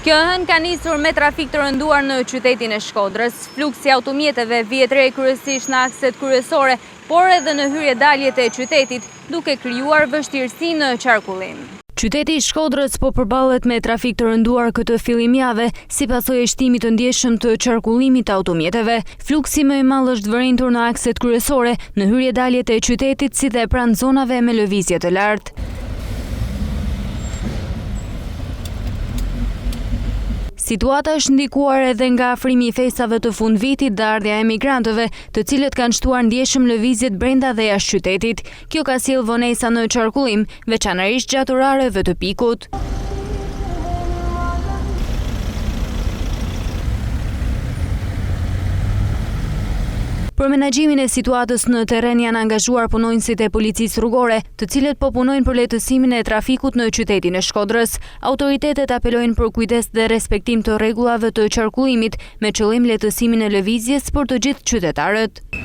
Kjo hënë ka nisur me trafik të rënduar në qytetin e Shkodrës. Fluksi automjeteve vjet re kryesisht në akset kryesore, por edhe në hyrje-daljet e qytetit, duke krijuar vështirësi në qarkullim. Qyteti i Shkodrës po përballet me trafik të rënduar këtë fillim jave, si pasojë e shtimit të ndjeshëm të qarkullimit të automjeteve. Fluksi më i madh është vërentur në akset kryesore, në hyrje-daljet e qytetit, si dhe pranë zonave me lëvizje të lartë. Situata është ndikuar edhe nga afrimi i festave të fundvitit dhe ardhja e emigrantëve, të cilët kanë shtuar ndjeshëm lëvizjet brenda dhe jashtë qytetit. Kjo ka sjellë vonesa në qarkullim, veçanërisht gjatë orareve të pikut. Për menaxhimin e situatës në terren janë angazhuar punonjësit e policisë rrugore, të cilët po punojnë për lehtësimin e trafikut në qytetin e Shkodrës. Autoritetet apelojnë për kujdes dhe respektim të rregullave të qarkullimit, me qëllim lehtësimin e lëvizjes për të gjithë qytetarët.